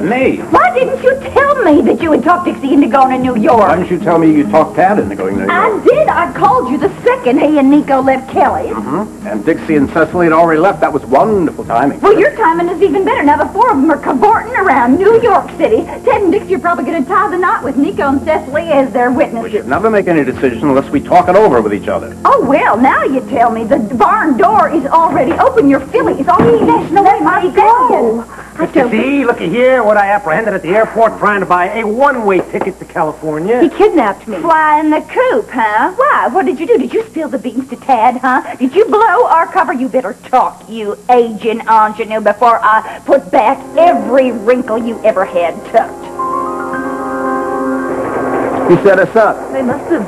did. Me? Why didn't you tell me that you had talked Dixie into going to New York? Why didn't you tell me you talked Tad into going to New York? I did. I called you the second he and Nico left Kelly's. And Dixie and Cecily had already left. That was wonderful timing. Well, your timing is even better. Now the four of them are cavorting around New York City. Ted and Dixie are probably going to tie the knot with Nico and Cecily as their witnesses. We should never make any decision unless we talk it over with each other. Oh, well, now you tell me. The barn door is already open. Your filly is already dashing away. My go. See, looky here, what I apprehended at the airport trying to buy a one-way ticket to California. He kidnapped me. Fly in the coop, huh? Why? What did you do? Did you spill the beans to Tad, huh? Did you blow our cover? You better talk, you aging ingenue, before I put back every wrinkle you ever had tucked. Who set us up? They must have.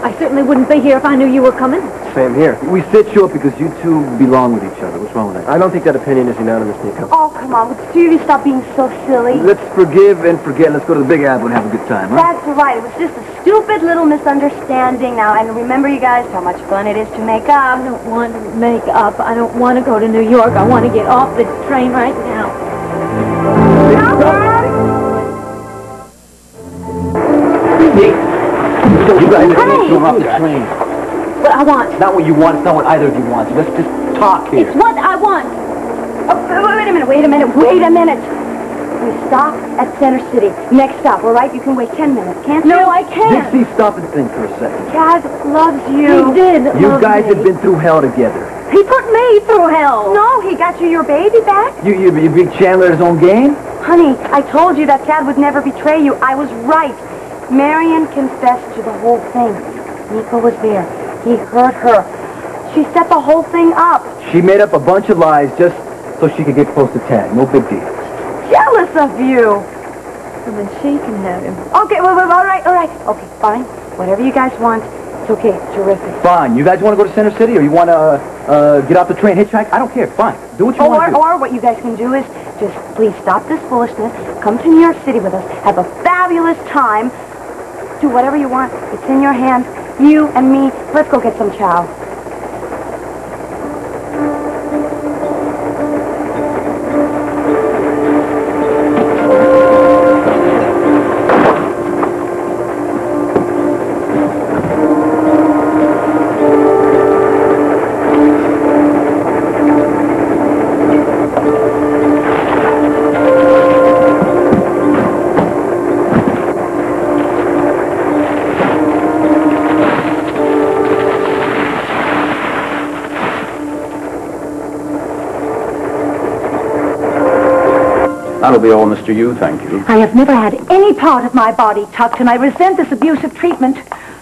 I certainly wouldn't be here if I knew you were coming. Same here. We set you up because you two belong with each other. What's wrong with that? I don't think that opinion is unanimous, Nico. Oh, come on. Would you stop being so silly? Let's forgive and forget. Let's go to the Big Apple and have a good time, huh? That's right. It was just a stupid little misunderstanding now. And remember, you guys, how much fun it is to make up. I don't want to make up. I don't want to go to New York. I want to get off the train right now. You guys are going off the train. What I want. It's not what you want. It's not what either of you want. So let's just talk here. It's what I want. Oh, wait a minute. We stop at Center City. Next stop, all right? You can wait 10 minutes, can't you? No, I can't. Dixie, stop and think for a second. Chad loves you. He did. You guys have been through hell together. He put me through hell. No, he got you your baby back. You beat Chandler at his own game? Honey, I told you that Chad would never betray you. I was right. Marion confessed to the whole thing. Nico was there. He hurt her. She set the whole thing up. She made up a bunch of lies just so she could get close to Tad. No big deal. Jealous of you. Well, then she can have him. Okay, well, all right. Okay, fine. Whatever you guys want. It's okay. Terrific. Fine. You guys want to go to Center City, or you want to get off the train, hitchhike? I don't care. Fine. Do what you want to do. Or what you guys can do is just please stop this foolishness. Come to New York City with us. Have a fabulous time. Do whatever you want. It's in your hands. You and me. Let's go get some chow. That'll be all, Mr. Yu, thank you. I have never had any part of my body tucked, and I resent this abusive treatment.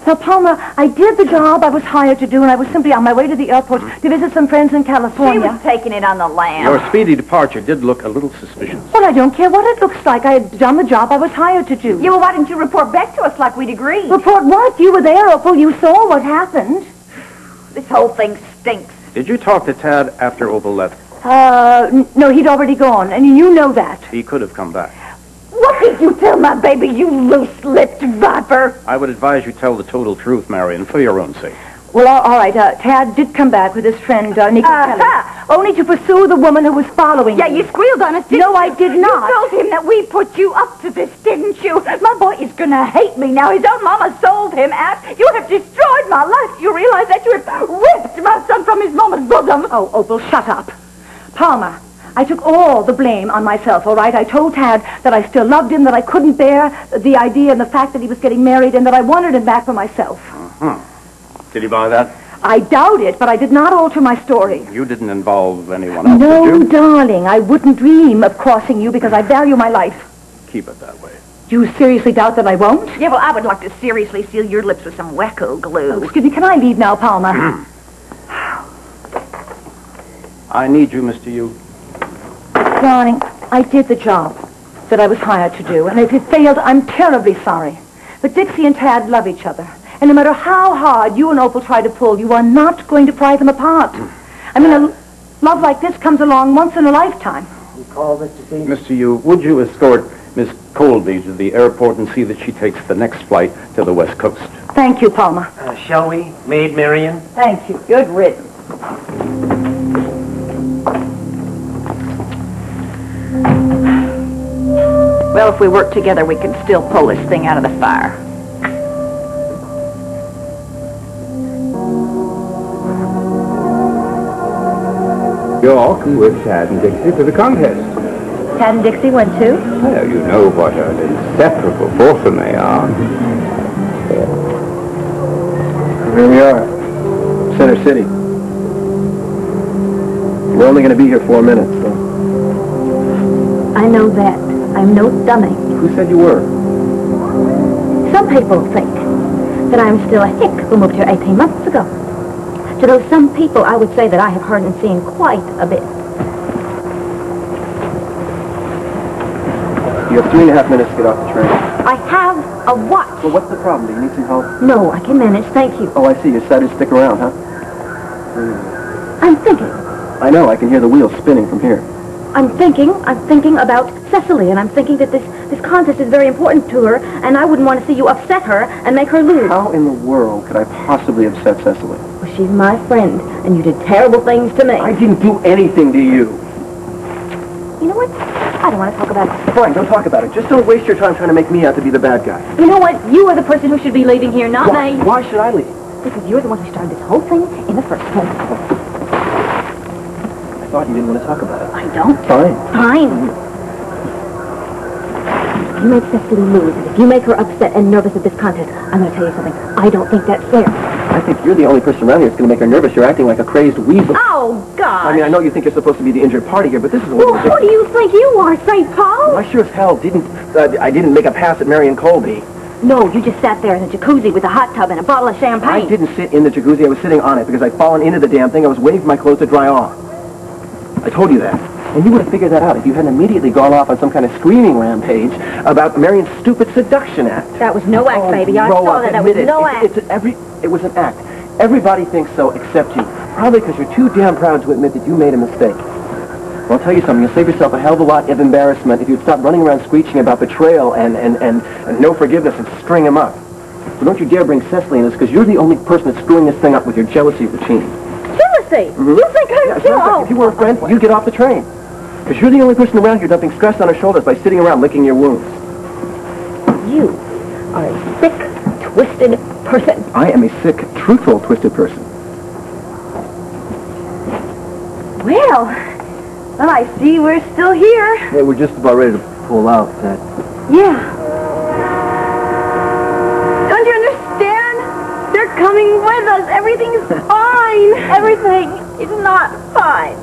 Now, Palmer, I did the job I was hired to do, and I was simply on my way to the airport to visit some friends in California. She was taking it on the lam. Your speedy departure did look a little suspicious. Well, I don't care what it looks like. I had done the job I was hired to do. Yeah, well, why didn't you report back to us like we'd agreed? Report what? You were there, Opal. You saw what happened. This whole thing stinks. Did you talk to Tad after Opal left? No, he'd already gone, and you know that. He could have come back. What did you tell my baby, you loose-lipped viper? I would advise you tell the total truth, Marion, for your own sake. Well, all right, Tad did come back with his friend, Nico and Cecily, only to pursue the woman who was following Yeah, me. you squealed on us, didn't No, you? I did not. You told him that we put you up to this, didn't you? My boy is gonna hate me now. His own mama sold him out. You have destroyed my life. You realize that? You have ripped my son from his mama's bosom. Oh, Opal, shut up. Palmer, I took all the blame on myself, all right? I told Tad that I still loved him, that I couldn't bear the idea and the fact that he was getting married, and that I wanted him back for myself. Did he buy that? I doubt it, but I did not alter my story. You didn't involve anyone else, No, did you? darling, I wouldn't dream of crossing you because I value my life. Keep it that way. Do you seriously doubt that I won't? Yeah, well, I would like to seriously seal your lips with some wacko glue. Oh, excuse me, can I leave now, Palmer? I need you, Mr. Yu. Darling, I did the job that I was hired to do, and if it failed, I'm terribly sorry. But Dixie and Tad love each other, and no matter how hard you and Opal try to pull, you are not going to pry them apart. I mean, a love like this comes along once in a lifetime. You call this to see? Mr. Yu, would you escort Miss Colby to the airport and see that she takes the next flight to the West Coast? Thank you, Palmer. Shall we, Maid Marion? Thank you. Good riddance. Well, if we work together, we can still pull this thing out of the fire. York with Tad and Dixie to the contest. Tad and Dixie went too? Well, you know what an inseparable foursome they are. Here we are. Center City. We're only going to be here 4 minutes, so. I know that. I'm no dummy. Who said you were? Some people think that I'm still a hick who moved here 18 months ago. To those some people, I would say that I have heard and seen quite a bit. You have 3.5 minutes to get off the train. I have a watch. Well, what's the problem? Do you need some help? No, I can manage, thank you. Oh, I see. You decided to stick around, huh? I'm thinking. I know. I can hear the wheels spinning from here. I'm thinking about Cecily, and I'm thinking that this contest is very important to her, and I wouldn't want to see you upset her and make her lose. How in the world could I possibly upset Cecily? Well, she's my friend, and you did terrible things to me. I didn't do anything to you. You know what? I don't want to talk about it. Fine, don't talk about it. Just don't waste your time trying to make me out to be the bad guy. You know what? You are the person who should be leaving here, not me. Why should I leave? Because you're the one who started this whole thing in the first place. I thought you didn't want to talk about it. I don't. Fine. Fine. If you make Cecily lose, if you make her upset and nervous at this contest, I'm going to tell you something. I don't think that's fair. I think you're the only person around here that's going to make her nervous. You're acting like a crazed weasel. Oh, God. I mean, I know you think you're supposed to be the injured party here, but this is a little Well, who do you think you are, St. Paul? I sure as hell didn't. I didn't make a pass at Marion Colby. No, you just sat there in the jacuzzi with a hot tub and a bottle of champagne. I didn't sit in the jacuzzi. I was sitting on it because I'd fallen into the damn thing. I was waiting for my clothes to dry off. I told you that. And you would have figured that out if you hadn't immediately gone off on some kind of screaming rampage about Marion's stupid seduction act. That was no act, baby. I saw that. That was no act. It was an act. Everybody thinks so except you. Probably because you're too damn proud to admit that you made a mistake. Well, I'll tell you something. You'll save yourself a hell of a lot of embarrassment if you'd stop running around screeching about betrayal and no forgiveness and string him up. So don't you dare bring Cecily in this, because you're the only person that's screwing this thing up with your jealousy routine. Jealousy? Mm-hmm. You think I'm If you were a friend, you'd get off the train. Because you're the only person around here dumping stress on her shoulders by sitting around licking your wounds. You are a sick, twisted person. I am a sick, truthful, twisted person. Well, I see we're still here. Hey, we're just about ready to pull out, Ted. Yeah. Don't you understand? They're coming with us. Everything's fine. Everything is not fine.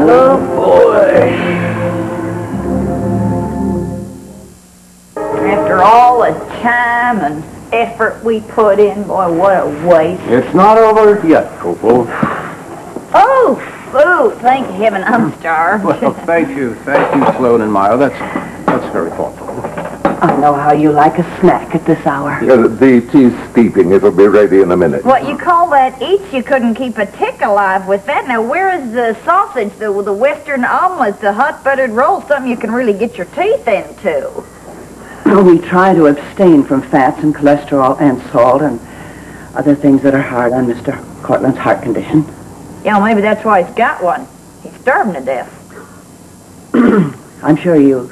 Oh, boy. After all the time and effort we put in, boy, what a waste. It's not over yet, Opal. Oh, food. Thank heaven I'm starved. Well, thank you, Sloan and Meyer. That's very thoughtful. I know how you like a snack at this hour. The tea's steeping. It'll be ready in a minute. What you call that eats? You couldn't keep a tick alive with that. Now, where is the sausage, the western omelet, the hot buttered roll, something you can really get your teeth into? We try to abstain from fats and cholesterol and salt and other things that are hard on Mr. Cortland's heart condition. Yeah, maybe that's why he's got one. He's starving to death. I'm sure you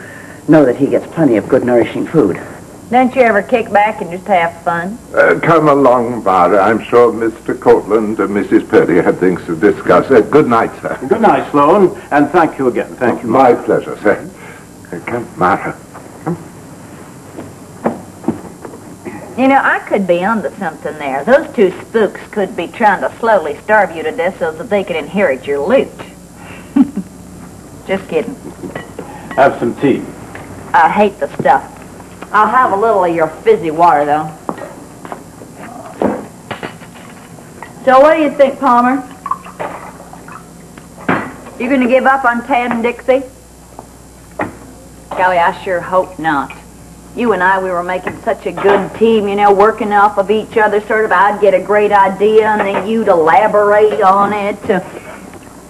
know that he gets plenty of good, nourishing food. Don't you ever kick back and just have fun? Come along, Mara. I'm sure Mr. Cortland and Mrs. Purdy had things to discuss. Good night, sir. Good night, Sloan, and thank you again. Thank you. My pleasure, sir. Come, Mara. You know, I could be onto something there. Those two spooks could be trying to slowly starve you to death so that they could inherit your loot. Just kidding. Have some tea. I hate the stuff. I'll have a little of your fizzy water, though. So what do you think, Palmer? You going to give up on Tad and Dixie? Golly, I sure hope not. You and I, we were making such a good team, you know, working off of each other, sort of. I'd get a great idea, and then you'd elaborate on it.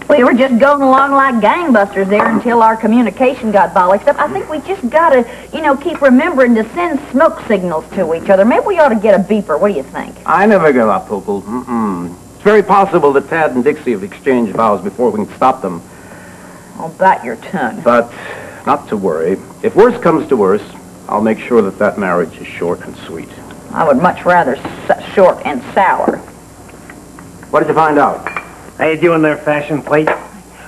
We were just going along like gangbusters there until our communication got bollocksed up. I think we just got to, you know, keep remembering to send smoke signals to each other. Maybe we ought to get a beeper. What do you think? I never give up, Opal. very possible that Tad and Dixie have exchanged vows before we can stop them. I'll bite your tongue. But not to worry. If worse comes to worse, I'll make sure that marriage is short and sweet. I would much rather short and sour. What did you find out? How you doing there, fashion plate?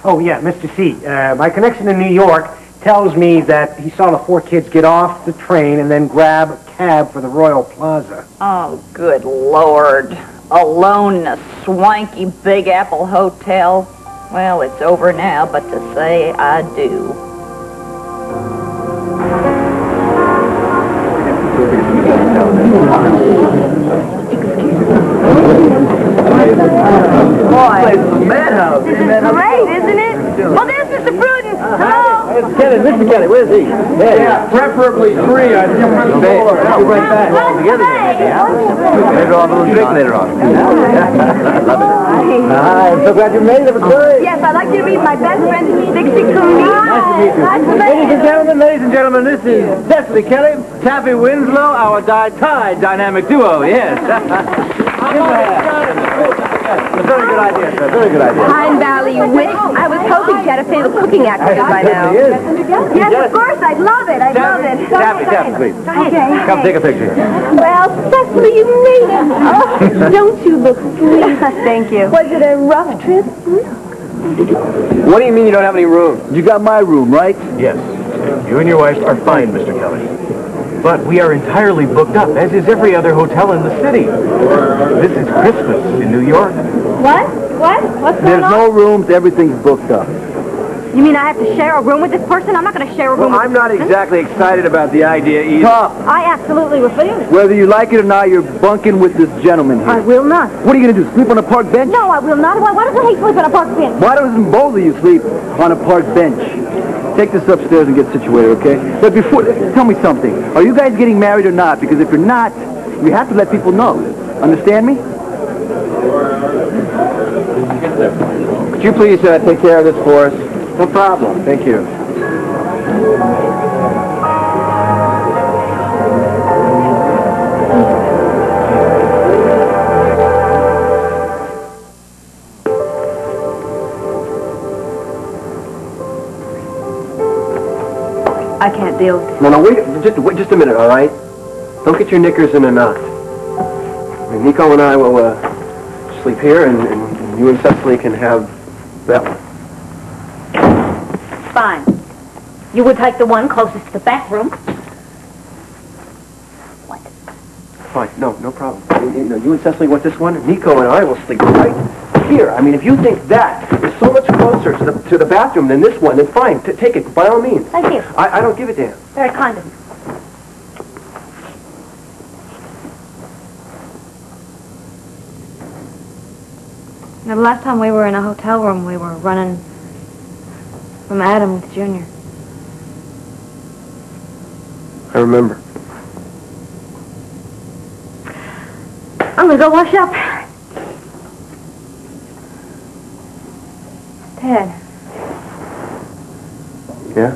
Oh, yeah, Mr. C. My connection in New York tells me that he saw the 4 kids get off the train and then grab a cab for the Royal Plaza. Oh, good Lord. Alone in a swanky Big Apple hotel. Well, it's over now, but to say I do. Boy, this is great, isn't it? Well, there's Mr. Pruden. Hello. Kelly, Mr. Kelly, where's he? Yeah, preferably 3. I think I'm I'll be right back. Later on, a little drink later on. Love it. I'm so glad you made it. It was great. Yes, I'd like you to meet my best friend, Dixie Cooney. Nice to meet you. Ladies and gentlemen, this is Cecily Kelly, Taffy Winslow, our tie dynamic duo, yes. Very good idea, sir. Very good idea. Pine Valley Witch. I was hoping she had a famous cooking actress by now. Yes, of course. I'd love it. I'd love it. Taffy, please. Okay. Come take a picture. Well, Cecily, you made it. Oh, don't you look sweet. Thank you. Was it a rough trip? What do you mean you don't have any room? You got my room, right? Yes. You and your wife are fine, Mr. Kelly. But we are entirely booked up, as is every other hotel in the city. This is Christmas in New York. What? What's going There's on? no rooms. Everything's booked up. You mean I have to share a room with this person? I'm not going to share a room with I'm this not person. exactly excited about the idea either. I absolutely refuse. Whether you like it or not, you're bunking with this gentleman here. I will not. What are you going to do, sleep on a park bench? No, I will not. Why doesn't he sleep on a park bench? Why doesn't both of you sleep on a park bench? Take this upstairs and get situated, okay? But before, tell me something. Are you guys getting married or not? Because if you're not, you have to let people know. Understand me? Could you please take care of this for us? No problem. Thank you. I can't deal with it. No, wait just a minute, all right? Don't get your knickers in a knot. I mean, Nico and I will sleep here, and you and Cecily can have that one. Fine. You would take the one closest to the back room. What? Fine, no problem. You and Cecily want this one? Nico and I will sleep right here. I mean, if you think that is so much closer to the bathroom than this one, then fine, take it, by all means. Thank you. I don't give a damn. Very kind of you. The last time we were in a hotel room, we were running from Adam with Junior. I remember. I'm gonna go wash up. Ted. Yeah?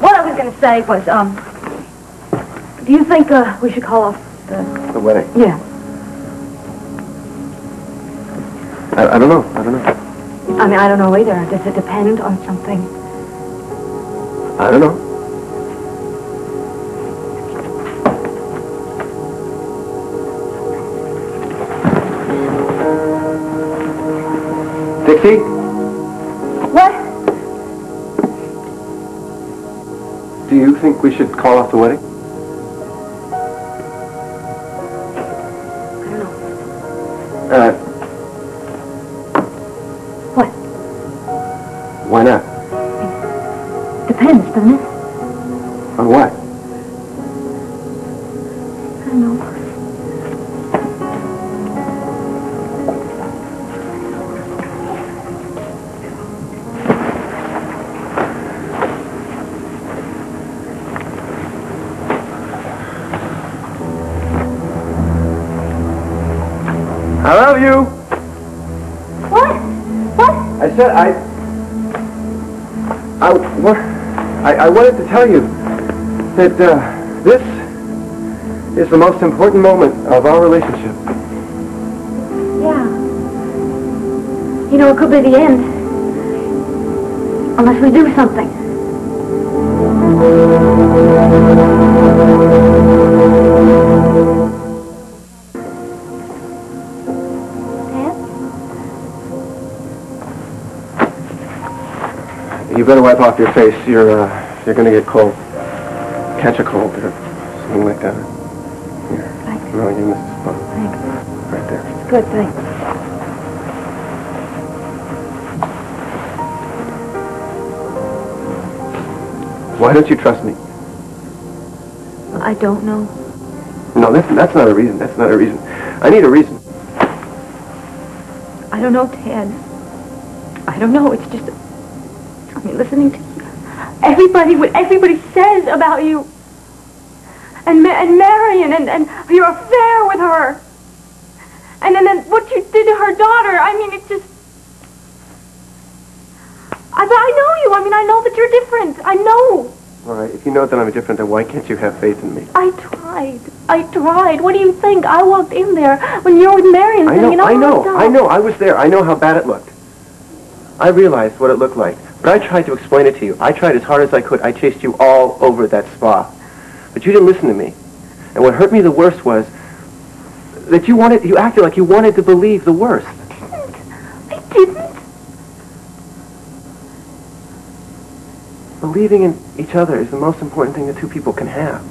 What I was going to say was, do you think we should call off The wedding. Yeah. I don't know. I mean, I don't know either. Does it depend on something? I don't know. Dixie? What? Do you think we should call off the wedding? I don't know. What? Why not? Depends, doesn't it? On what? I don't know. I love you. What? What? I I said I wanted to tell you that this is the most important moment of our relationship. Yeah. You know, it could be the end. Unless we do something. You better wipe off your face. You're gonna get cold. Catch a cold or something like that. Here. Thanks. No, you missed a spot. Thanks. Right there. It's good, thanks. Why don't you trust me? I don't know. No, that's not a reason. That's not a reason. I need a reason. I don't know, Ted. I don't know. It's just... I mean, listening to what everybody says about you. And Marion and your affair with her. And then what you did to her daughter. I mean, it's just... I know you. I mean, I know that you're different. I know. All right, if you know that I'm different, then why can't you have faith in me? I tried. What do you think? I walked in there when you were with Marion. I know. I was there. I know how bad it looked. I realized what it looked like. But I tried to explain it to you. I tried as hard as I could. I chased you all over that spa. But you didn't listen to me. And what hurt me the worst was that you acted like you wanted to believe the worst. I didn't. Believing in each other is the most important thing that two people can have.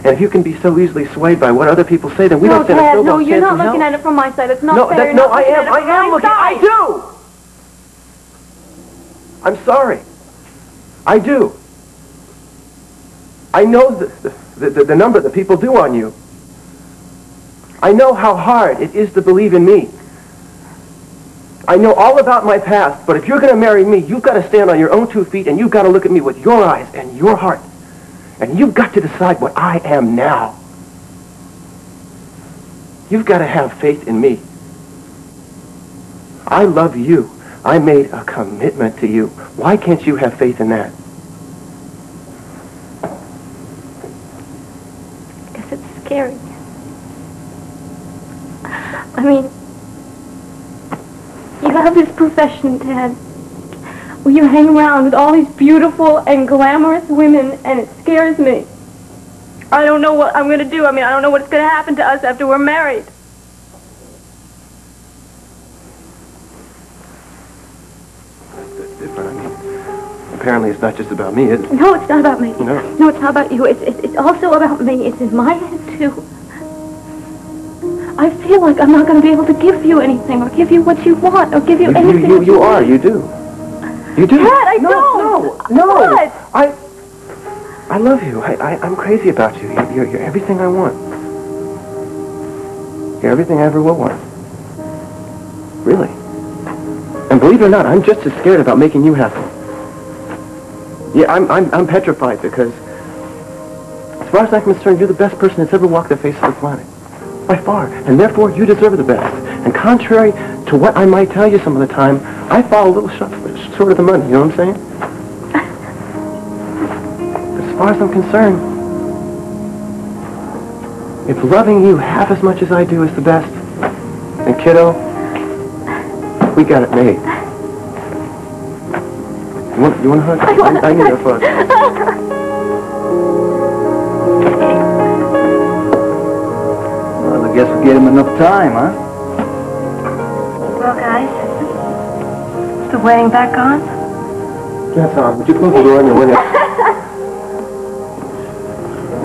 And if you can be so easily swayed by what other people say, then we don't stand a snowball's chance in hell. No, you're not looking at it from my side. It's not fair. No, I am looking. I do. I'm sorry. I do. I know the number that people do on you. I know how hard it is to believe in me. I know all about my past, but if you're going to marry me, you've got to stand on your own 2 feet, and you've got to look at me with your eyes and your heart. And you've got to decide what I am now. You've got to have faith in me. I love you. I made a commitment to you. Why can't you have faith in that? I guess it's scary. I mean, you have this profession, Ted, where you hang around with all these beautiful and glamorous women, and it scares me. I don't know what I'm going to do. I mean, I don't know what's going to happen to us after we're married. That's different. I mean, apparently it's not just about me, is it? No, it's not about me. No. No, it's not about you. It's also about me. It's in my head, too. I feel like I'm not going to be able to give you anything or give you what you want or give you anything. You are. You do. You do. Ted, I don't. No. What? I love you. I'm crazy about you. You're everything I want. You're everything I ever will want. Really. And believe it or not, I'm just as scared about making you happy. Yeah, I'm petrified because, as far as I'm concerned, you're the best person that's ever walked the face of the planet. By far. And therefore, you deserve the best. And contrary to what I might tell you some of the time, I fall a little short of the money, you know what I'm saying? As far as I'm concerned, if loving you half as much as I do is the best, then kiddo, we got it made. You want a hug? I need a hug. Well, I guess we gave him enough time, huh? Well, guys, is the wedding back on? Yes, would you close the door on your way?